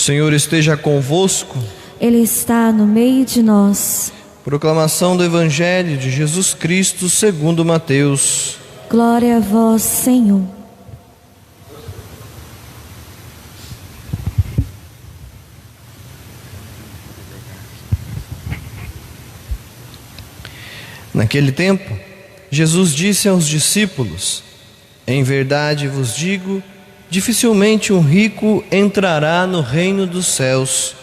Senhor esteja convosco. Ele está no meio de nós. Proclamação do Evangelho de Jesus Cristo segundo Mateus. Glória a vós, Senhor. Naquele tempo, Jesus disse aos discípulos: em verdade vos digo, dificilmente um rico entrará no reino dos céus.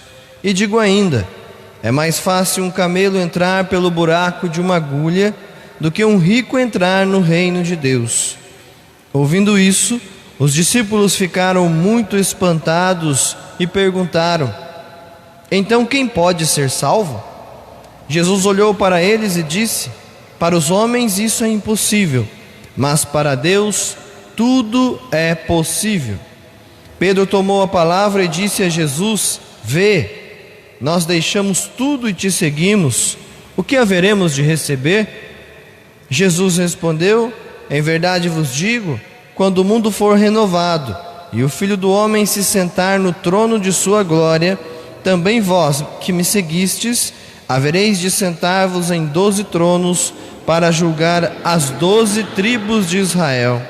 E digo ainda, é mais fácil um camelo entrar pelo buraco de uma agulha do que um rico entrar no reino de Deus. Ouvindo isso, os discípulos ficaram muito espantados e perguntaram: então quem pode ser salvo? Jesus olhou para eles e disse: para os homens isso é impossível, mas para Deus tudo é possível. Pedro tomou a palavra e disse a Jesus: vê, nós deixamos tudo e te seguimos. O que haveremos de receber? Jesus respondeu: em verdade vos digo, quando o mundo for renovado e o Filho do Homem se sentar no trono de sua glória, também vós que me seguistes, havereis de sentar-vos em 12 tronos para julgar as 12 tribos de Israel.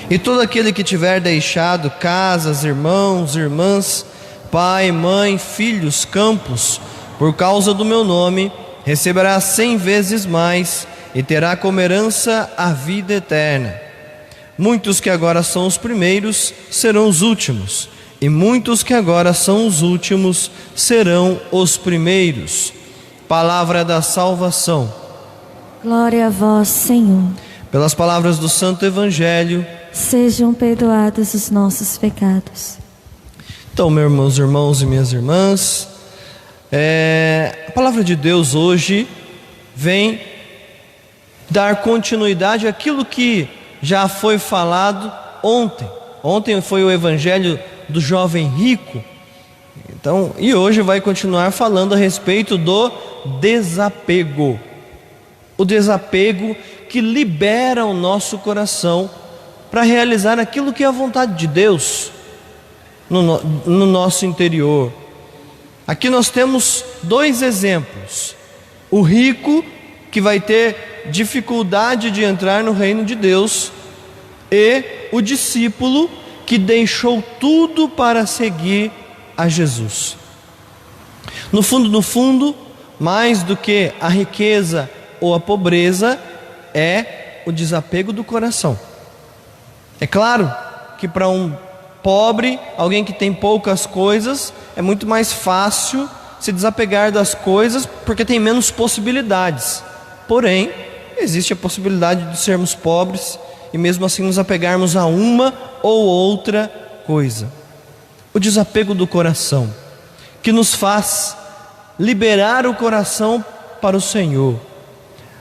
E todo aquele que tiver deixado casas, irmãos, irmãs, pai, mãe, filhos, campos, por causa do meu nome, receberá 100 vezes mais e terá como herança a vida eterna. Muitos que agora são os primeiros serão os últimos, e muitos que agora são os últimos serão os primeiros. Palavra da salvação. Glória a vós, Senhor. Pelas palavras do Santo Evangelho, sejam perdoados os nossos pecados. Então, meus irmãos e minhas irmãs, a palavra de Deus hoje vem dar continuidade àquilo que já foi falado ontem. Ontem foi o Evangelho do jovem rico. Então, e hoje vai continuar falando a respeito do desapego. O desapego que libera o nosso coração para realizar aquilo que é a vontade de Deus no nosso interior. Aqui nós temos dois exemplos: o rico, que vai ter dificuldade de entrar no reino de Deus, e o discípulo que deixou tudo para seguir a Jesus. No fundo, mais do que a riqueza ou a pobreza, é o desapego do coração. É claro que para um pobre, alguém que tem poucas coisas, é muito mais fácil se desapegar das coisas porque tem menos possibilidades. Porém, existe a possibilidade de sermos pobres e mesmo assim nos apegarmos a uma ou outra coisa. O desapego do coração, que nos faz liberar o coração para o Senhor.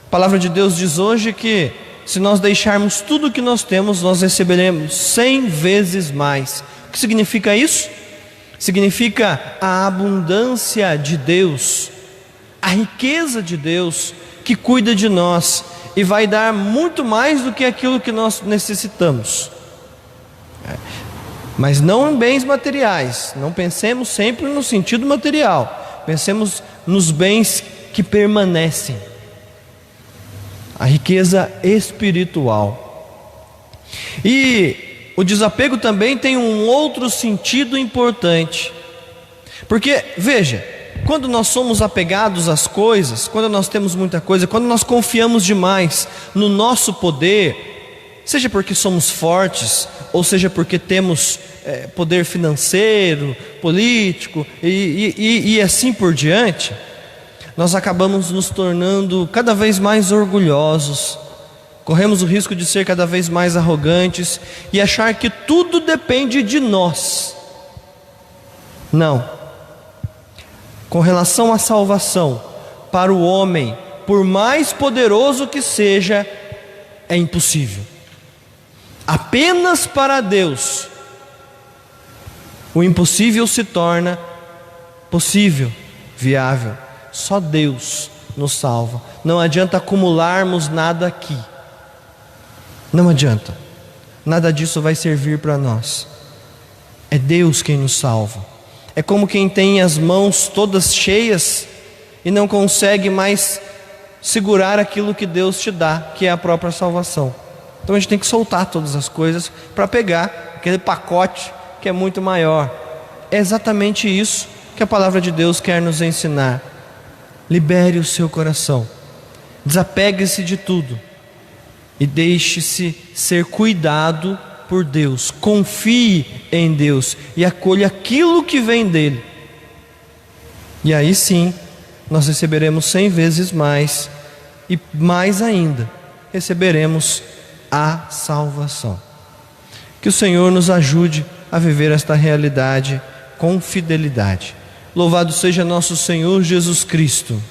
A palavra de Deus diz hoje que se nós deixarmos tudo o que nós temos, nós receberemos 100 vezes mais. O que significa isso? Significa a abundância de Deus, a riqueza de Deus que cuida de nós e vai dar muito mais do que aquilo que nós necessitamos. Mas não em bens materiais. Não pensemos sempre no sentido material. Pensemos nos bens que permanecem. A riqueza espiritual. E o desapego também tem um outro sentido importante. Porque, veja, quando nós somos apegados às coisas, quando nós temos muita coisa, quando nós confiamos demais no nosso poder, seja porque somos fortes, ou seja porque temos poder financeiro, político e assim por diante, nós acabamos nos tornando cada vez mais orgulhosos, corremos o risco de ser cada vez mais arrogantes e achar que tudo depende de nós. Não. Com relação à salvação, para o homem, por mais poderoso que seja, é impossível. Apenas para Deus, o impossível se torna possível, viável. Só Deus nos salva. Não adianta acumularmos nada aqui. Não adianta. Nada disso vai servir para nós. É Deus quem nos salva. É como quem tem as mãos todas cheias e não consegue mais segurar aquilo que Deus te dá, que é a própria salvação. Então a gente tem que soltar todas as coisas para pegar aquele pacote que é muito maior. É exatamente isso que a palavra de Deus quer nos ensinar. Libere o seu coração, desapegue-se de tudo e deixe-se ser cuidado por Deus. Confie em Deus e acolha aquilo que vem dele. E aí sim, nós receberemos 100 vezes mais, e mais ainda, receberemos a salvação. Que o Senhor nos ajude a viver esta realidade com fidelidade. Louvado seja nosso Senhor Jesus Cristo.